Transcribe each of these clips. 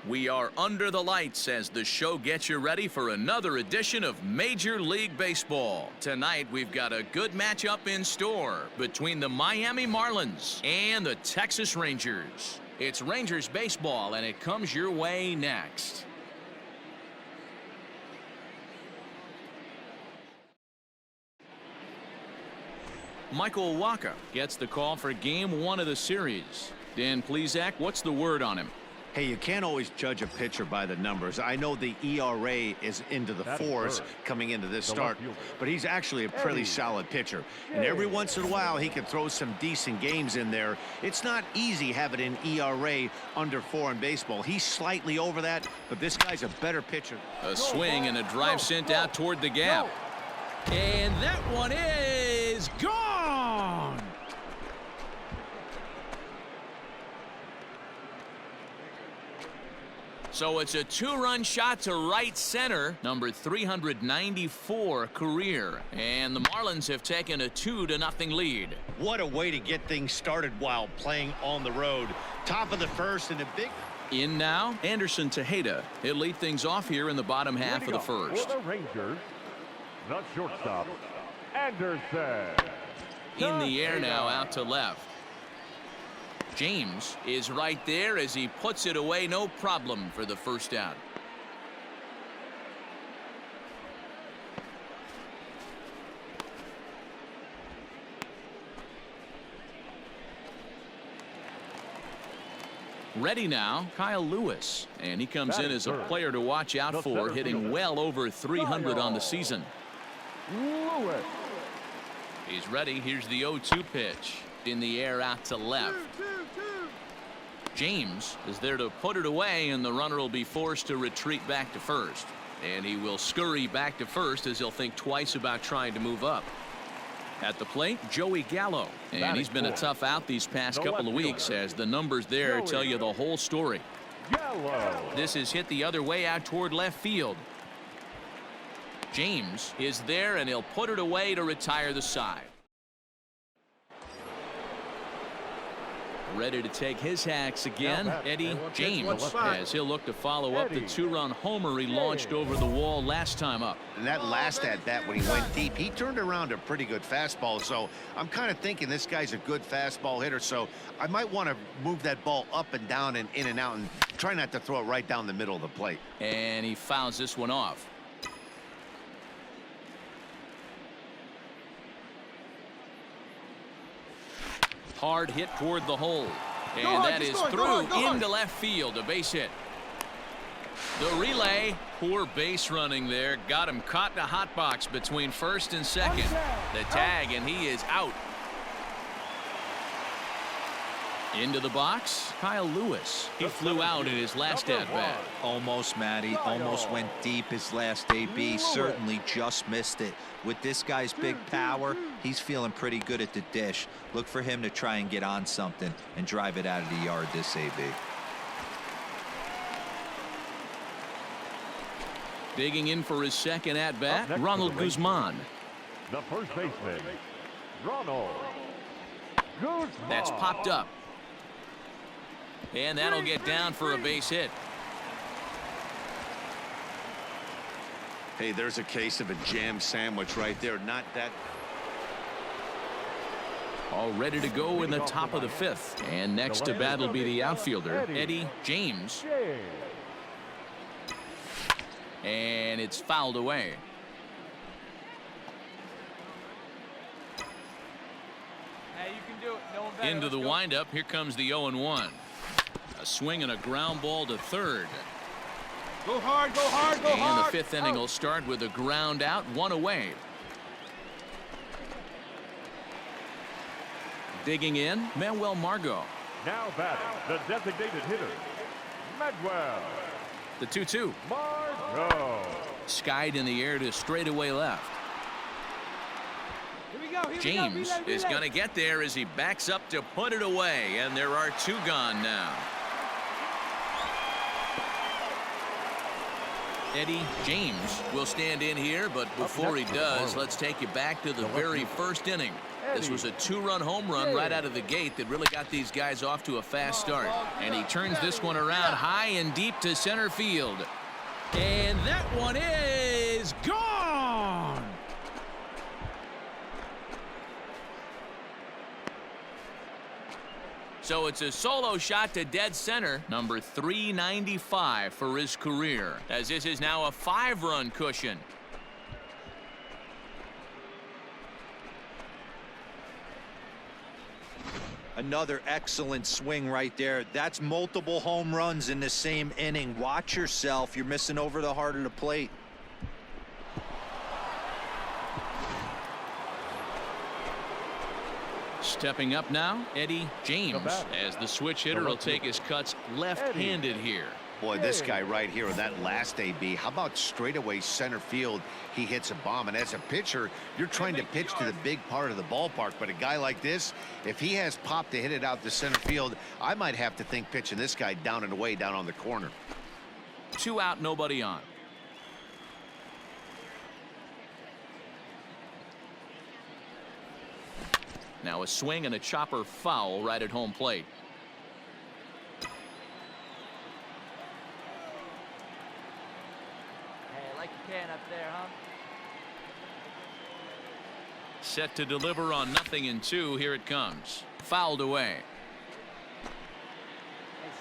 We are under the lights as the show gets you ready for another edition of Major League Baseball. Tonight, we've got a good matchup in store between the Miami Marlins and the Texas Rangers. It's Rangers baseball, and it comes your way next. Michael Wacha gets the call for Game 1 of the series. Dan Plesac, what's the word on him? Hey, you can't always judge a pitcher by the numbers. I know the ERA is into the fours coming into this start, but he's actually a pretty solid pitcher. And every once in a while, he can throw some decent games in there. It's not easy having an ERA under 4 in baseball. He's slightly over that, but this guy's a better pitcher. A swing and a drive sent out toward the gap. And that one is gone. So it's a 2-run shot to right center, number 394 career. And the Marlins have taken a 2-0 lead. What a way to get things started while playing on the road. Top of the first and a big... In now, Anderson Tejeda. He'll lead things off here in the bottom half of the first. For the Rangers, the shortstop, Anderson. In the air now, out to left. James is right there as he puts it away, no problem for the first out. Ready now, Kyle Lewis, and he comes in as a player to watch out for, hitting well over 300 on the season. Lewis. He's ready. Here's the 0-2 pitch. In the air out to left. James is there to put it away, and the runner will be forced to retreat back to first. And he will scurry back to first as he'll think twice about trying to move up. At the plate, Joey Gallo. And he's been a tough out these past couple of weeks, as the numbers there tell you the whole story. This is hit the other way out toward left field. James is there, and he'll put it away to retire the side. Ready to take his hacks again, Eddie James, as he'll look to follow up the 2-run homer he launched over the wall last time up. And that last at-bat when he went deep, he turned around a pretty good fastball. So I'm kind of thinking this guy's a good fastball hitter. So I might want to move that ball up and down and in and out and try not to throw it right down the middle of the plate. And he fouls this one off. Hard hit toward the hole. And that is through into left field. A base hit. The relay. Poor base running there. Got him caught in a hot box between first and second. The tag, and he is out. Into the box, Kyle Lewis. He flew out in his last at-bat. Almost, Matty. Almost went deep his last AB. Certainly just missed it. With this guy's big power, he's feeling pretty good at the dish. Look for him to try and get on something and drive it out of the yard this AB. Digging in for his second at-bat, Ronald Guzman. The first baseman, Ronald Guzman. That's popped up. And that'll get down for a base hit. Hey, there's a case of a jam sandwich right there. Not that. All ready to go in the top of the fifth. And next to bat will be the outfielder, Eddie James. And it's fouled away. Into the windup. Here comes the 0-1. A swing and a ground ball to third. Go hard, go hard, go hard. And the fifth inning will start with a ground out, 1 away. Digging in, Manuel Margot. Now batting, the designated hitter, Manuel. The 2-2. Margot. Skied in the air to straightaway left. James is going to get there as he backs up to put it away, and there are 2 gone now. Eddie James will stand in here, but before he does, let's take you back to the very first inning. This was a two-run home run right out of the gate that really got these guys off to a fast start. And he turns this one around high and deep to center field. And that one is gone! So it's a solo shot to dead center, number 395 for his career, as this is now a 5-run cushion. Another excellent swing right there. That's multiple home runs in the same inning. Watch yourself. You're missing over the heart of the plate. Stepping up now, Eddie James, as the switch hitter will take his cuts left-handed here. Boy, this guy right here in that last AB, how about straightaway center field? He hits a bomb, and as a pitcher, you're trying to pitch to the big part of the ballpark, but a guy like this, if he has pop to hit it out to center field, I might have to think pitching this guy down and away down on the corner. 2 out, nobody on. Now a swing and a chopper foul right at home plate. Hey, I like your can up there, huh? Set to deliver on 0-2. Here it comes. Fouled away. Hey,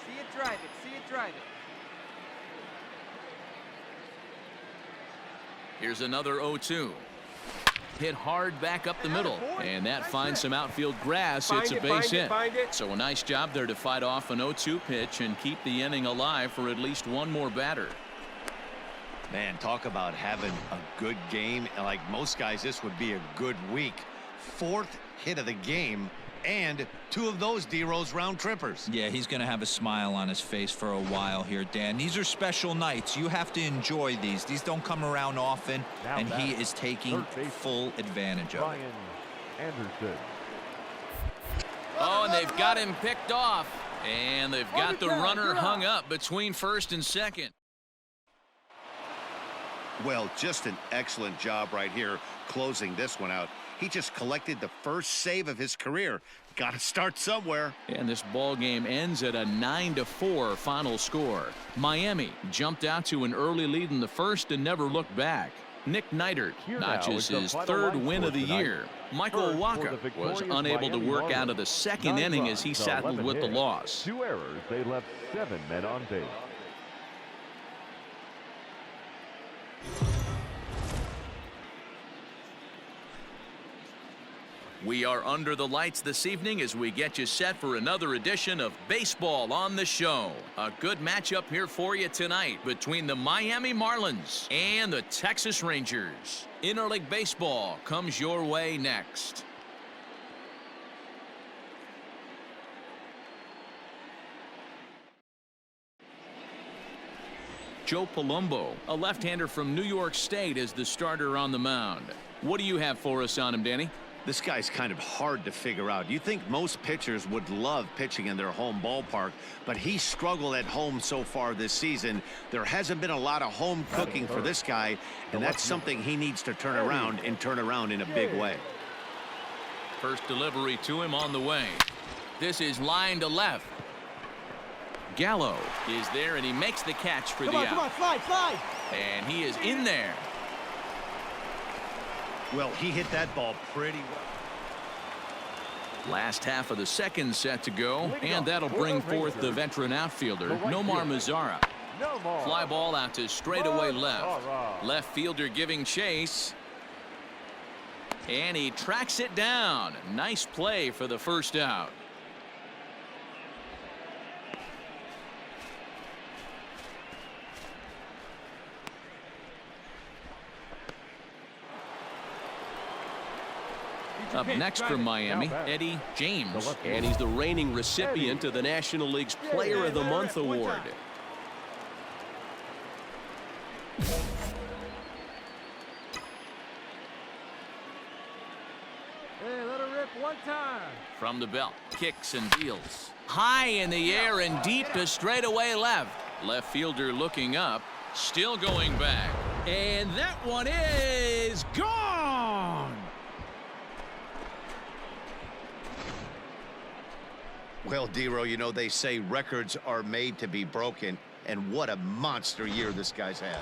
see it, drive it. See it, drive it. Here's another 0-2. Hit hard back up the middle, and that finds some outfield grass. It's a base hit. So a nice job there to fight off an 0-2 pitch and keep the inning alive for at least one more batter. Man, talk about having a good game. Like most guys, this would be a good week. 4th hit of the game, and 2 of those D-Rose round trippers. Yeah, he's going to have a smile on his face for a while here, Dan. These are special nights. You have to enjoy these. These don't come around often, and he is taking full advantage of it. Anderson. Oh, and they've got him picked off, and they've got the runner hung up between first and second. Well, just an excellent job right here closing this one out. He just collected the first save of his career. Got to start somewhere. And this ball game ends at a 9-4 final score. Miami jumped out to an early lead in the first and never looked back. Nick Neidert notches his 3rd win of the year. Michael Wacha was unable to work out of the second inning as he saddled with the loss. 2 errors. They left 7 men on base. We are under the lights this evening as we get you set for another edition of Baseball on the Show. A good matchup here for you tonight between the Miami Marlins and the Texas Rangers. Interleague Baseball comes your way next. Joe Palumbo, a left-hander from New York State, is the starter on the mound. What do you have for us on him, Danny? This guy's kind of hard to figure out. You think most pitchers would love pitching in their home ballpark, but he struggled at home so far this season. There hasn't been a lot of home cooking for this guy, and that's something he needs to turn around in a big way. First delivery to him on the way. This is line to left. Gallo is there, and he makes the catch for the out. Come on, slide. And he is in there. Well, he hit that ball pretty well. Last half of the second set to go, and that'll bring forth the veteran outfielder, Nomar Mazara. Fly ball out to straightaway left. Left fielder giving chase. And he tracks it down. Nice play for the first out. Up next from Miami, Eddie James. And he's the reigning recipient of the National League's Player of the Month award. Hey, let her rip one time. From the belt, kicks and deals. High in the air and deep to straightaway left. Left fielder looking up, still going back. And that one is gone! Well, Dero, you know, they say records are made to be broken, and what a monster year this guy's had.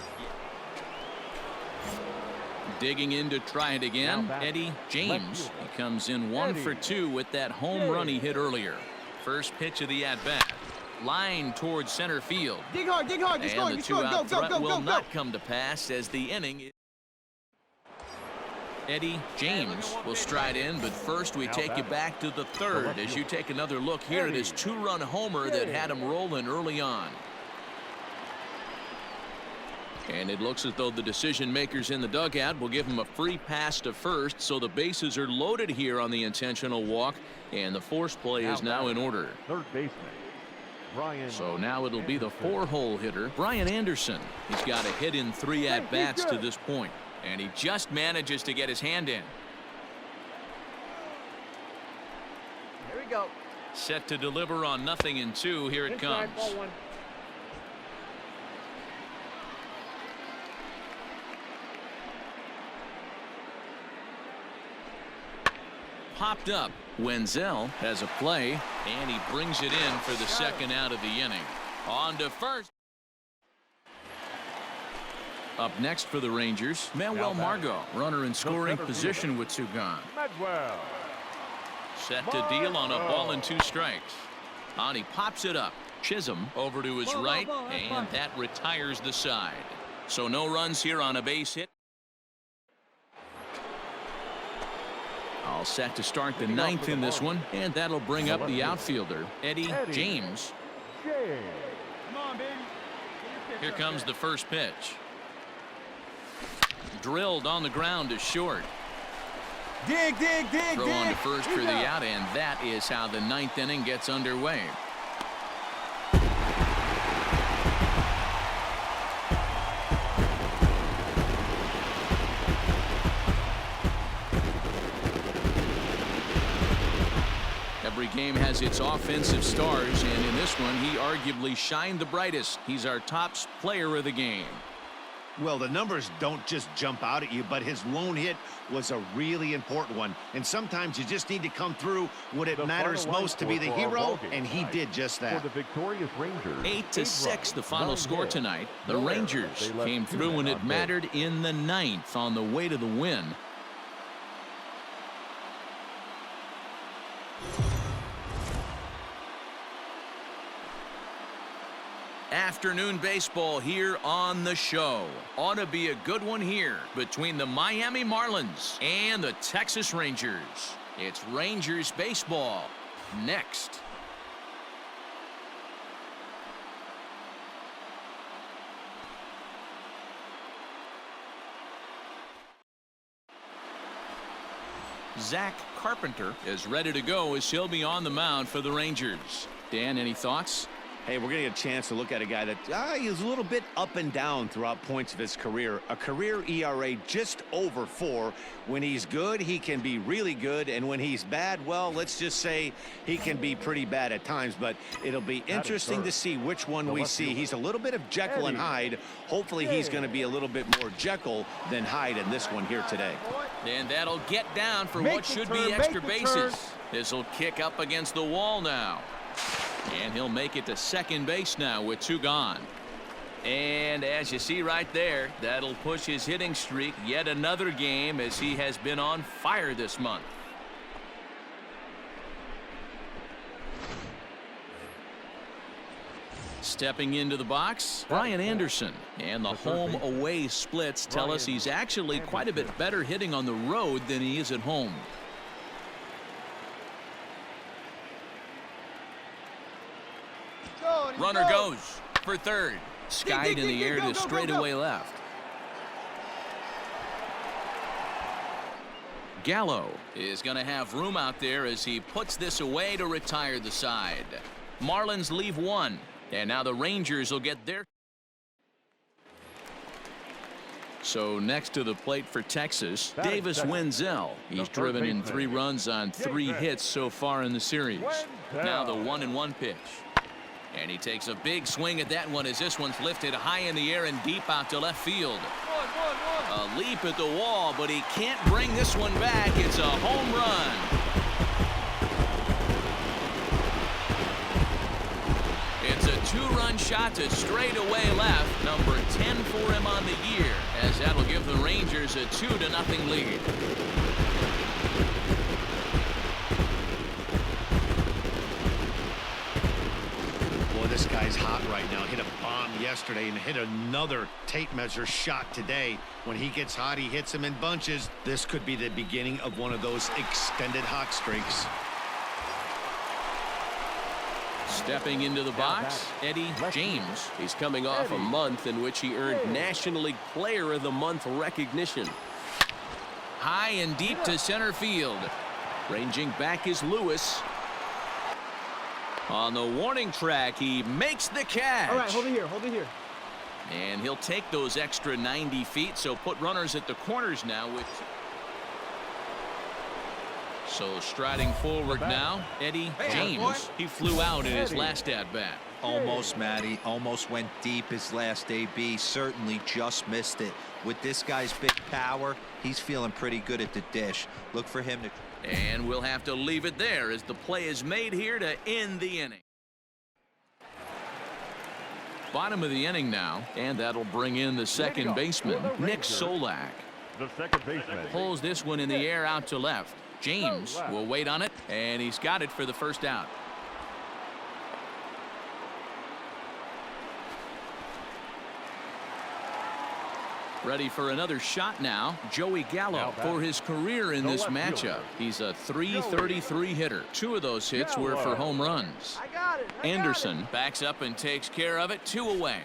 Digging in to try it again, Eddie James. He comes in 1 for 2 with that home run he hit earlier. First pitch of the at-bat. Line towards center field. Dig hard, dig hard. And the two-out threat will not come to pass as the inning is. Eddie James will stride in, but first we take you back to the third as you take another look here at his two-run homer that had him rolling early on. And it looks as though the decision makers in the dugout will give him a free pass to first, so the bases are loaded here on the intentional walk, and the force play is now in order. Third baseman, Brian. So now it'll be the 4-hole hitter, Brian Anderson. He's got a hit in 3 at-bats to this point, and he just manages to get his hand in. Here we go. Set to deliver on 0-2. Here it comes. Popped up. Wenzel has a play, and he brings it in for the second out of the inning. On to first. Up next for the Rangers, Manuel Margot, runner in scoring position with 2 gone. Madwell. Set to deal on a ball and 2 strikes. And he pops it up. Chisholm over to his right, and that retires the side. So no runs here on a base hit. All set to start the 9th in this one, and that'll bring up the outfielder, Eddie James. Come on, baby. Here comes the first pitch. Drilled on the ground to short. Dig, dig, dig, Throw dig. on to first for the out, and that is how the 9th inning gets underway. Every game has its offensive stars, and in this one, he arguably shined the brightest. He's our top player of the game. Well, the numbers don't just jump out at you, but his lone hit was a really important one. And sometimes you just need to come through when it matters most to be the hero, and he did just that. For the victorious Rangers, 8-6 the final score tonight. The Rangers came through when it mattered in the 9th on the way to the win. Afternoon baseball here on the show. Ought to be a good one here between the Miami Marlins and the Texas Rangers. It's Rangers baseball next. Zach Carpenter is ready to go as he'll be on the mound for the Rangers. Dan, any thoughts? Hey, we're going to get a chance to look at a guy that he's a little bit up and down throughout points of his career. A career ERA just over 4. When he's good, he can be really good. And when he's bad, well, let's just say he can be pretty bad at times. But it'll be interesting to see which one we see. He's a little bit of Jekyll and Hyde. Hopefully he's going to be a little bit more Jekyll than Hyde in this one here today. And that'll get down for what should be extra bases. This will kick up against the wall now. And he'll make it to second base now with 2 gone. And as you see right there, that'll push his hitting streak yet another game as he has been on fire this month. Stepping into the box, Brian Anderson. And the home-away splits tell us he's actually quite a bit better hitting on the road than he is at home. Runner goes for third. Skied in the air to straightaway left. Gallo is going to have room out there as he puts this away to retire the side. Marlins leave 1, and now the Rangers will get their. So next to the plate for Texas, Davis Wenzel. He's driven in 3 runs on 3 hits so far in the series. Now the 1-1 pitch. And he takes a big swing at that one as this one's lifted high in the air and deep out to left field. A leap at the wall, but he can't bring this one back. It's a home run. 2-run shot to straightaway left. Number 10 for him on the year, as that'll give the Rangers a 2-0 lead. Boy, this guy's hot right now. Hit a bomb yesterday and hit another tape measure shot today. When he gets hot, he hits them in bunches. This could be the beginning of one of those extended hot streaks. Stepping into the box, Eddie James. He's coming off a month in which he earned National League Player of the Month recognition. High and deep to center field. Ranging back is Lewis. On the warning track, he makes the catch. All right, hold it here. Hold it here. And he'll take those extra 90 feet, so put runners at the corners now with... So striding forward now, Eddie James. He flew out in his last at-bat. Almost, Matty. Almost went deep his last AB. Certainly just missed it. With this guy's big power, he's feeling pretty good at the dish. Look for him to... And we'll have to leave it there as the play is made here to end the inning. Bottom of the inning now, and that'll bring in the second baseman, Nick Solak. The second baseman. Pulls this one in the air out to left. James will wait on it, and he's got it for the first out. Ready for another shot now, Joey Gallo for his career in this matchup. He's a .333 hitter. 2 of those hits were for home runs. I got it. Anderson backs up and takes care of it. 2 away.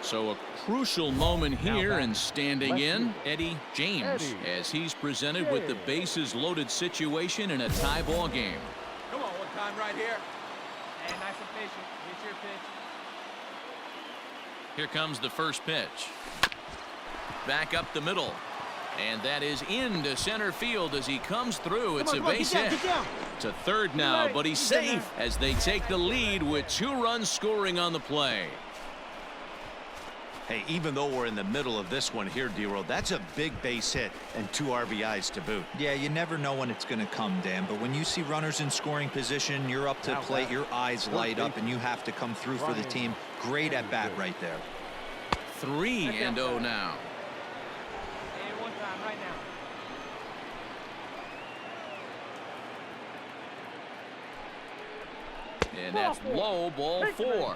So a crucial moment here, and standing in, Eddie James, as he's presented with the bases loaded situation in a tie ball game. Come on, one time right here. And nice and patient. Get your pitch. Here comes the first pitch. Back up the middle. And that is into center field as he comes through. It's a base hit. To third now, but he's safe as they take the lead with 2 runs scoring on the play. Hey, even though we're in the middle of this one here, D-Roll, that's a big base hit and 2 RBIs to boot. Yeah, you never know when it's going to come, Dan, but when you see runners in scoring position, you're up to the plate, your eyes light up, and you have to come through for the team. Great at bat right there. 3-0 now. And one time right now. And that's low, ball 4.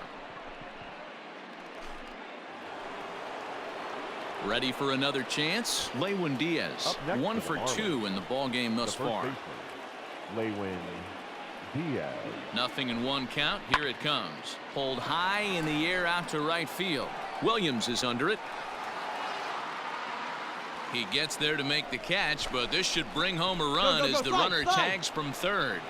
Ready for another chance? Lewin Diaz, 1 for 2 in the ball game thus far. Lewin Diaz. 0-1 count. Here it comes. Pulled high in the air out to right field. Williams is under it. He gets there to make the catch, but this should bring home a run as the runner tags from third.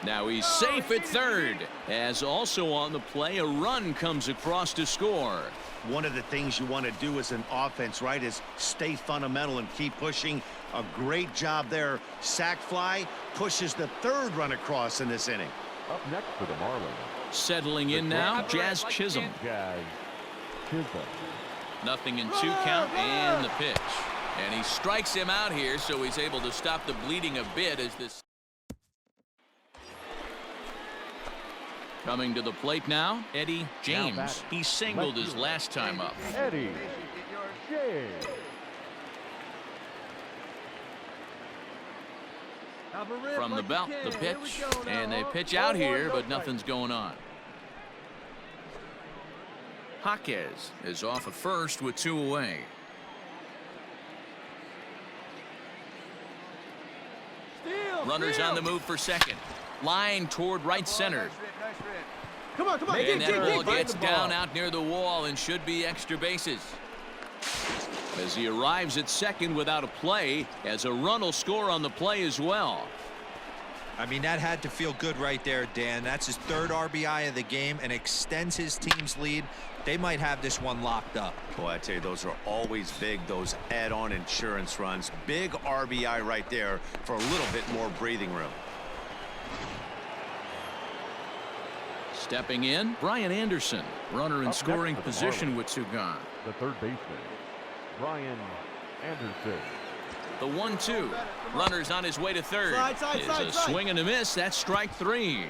Now he's safe at third, as also on the play a run comes across to score. One of the things you want to do as an offense, right, is stay fundamental and keep pushing. A great job there. Sac fly pushes the 3rd run across in this inning. Up next for the Marlins. Settling in now, Jazz Chisholm. Jazz Chisholm. 0-2 count and the pitch. And he strikes him out here, so he's able to stop the bleeding a bit as this. Coming to the plate now, Eddie James. He singled his last time up. Eddie James. From the belt, the pitch. And they pitch out here, but nothing's going on. Jaquez is off at first with 2 away. Runners on the move for second. Line toward right center. Come on, come on. And that ball gets down out near the wall and should be extra bases. As he arrives at second without a play, as a run will score on the play as well. I mean, that had to feel good right there, Dan. That's his 3rd RBI of the game and extends his team's lead. They might have this one locked up. Boy, I tell you, those are always big, those add-on insurance runs. Big RBI right there for a little bit more breathing room. Stepping in, Brian Anderson, runner in scoring position with 2 gone. The third baseman, Brian Anderson. The 1-2. Runner's on his way to third. Side, Is side, a side. swing and a miss. That's strike 3.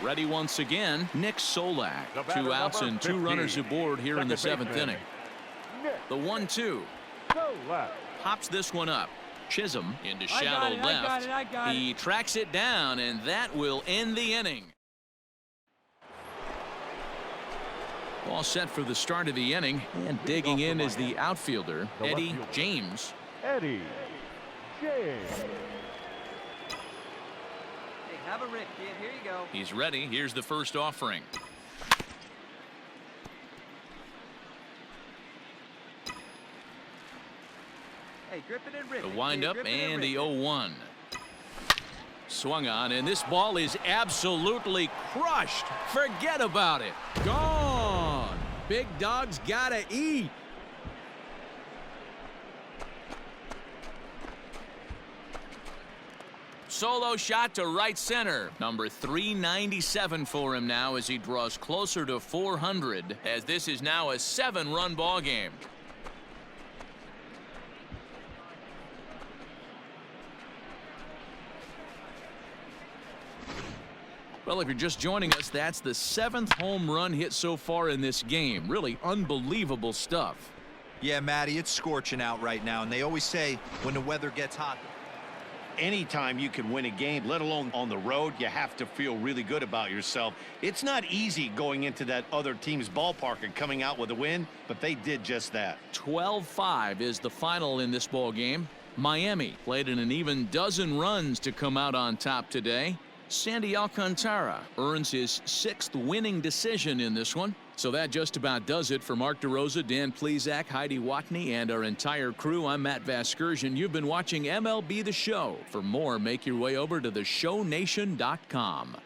Ready once again, Nick Solak. The batter, 2 outs number and 2 15. runners aboard here in the Second 7th baseman, inning. Nick The 1-2. Solak. Pops this one up. Chisholm into I got shallow it, I left. got it, I got it. He tracks it down, and that will end the inning. All set for the start of the inning, and digging in is the outfielder, The left Eddie fielder. James. Eddie James. Hey, have a rip, kid. Here you go. He's ready. Here's the first offering. Hey, grip it and rip The it, windup kid. Grip it and rip the it. 0-1. Swung on, and this ball is absolutely crushed. Forget about it. Gone. Big dog's gotta eat. Solo shot to right center. Number 397 for him now as he draws closer to 400, as this is now a 7-run ball game. Well, if you're just joining us, that's the 7th home run hit so far in this game. Really unbelievable stuff. Yeah, Matty, it's scorching out right now, and they always say when the weather gets hot. Anytime you can win a game, let alone on the road, you have to feel really good about yourself. It's not easy going into that other team's ballpark and coming out with a win, but they did just that. 12-5 is the final in this ball game. Miami played in an even dozen runs to come out on top today. Sandy Alcantara earns his 6th winning decision in this one. So that just about does it for Mark DeRosa, Dan Plesac, Heidi Watney, and our entire crew. I'm Matt Vasgersian. You've been watching MLB The Show. For more, make your way over to theshownation.com.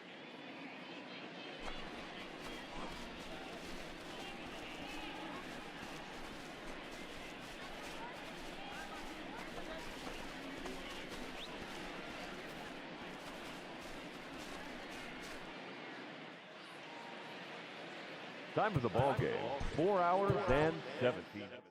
Time for the ball game. 4 hours and 17 minutes.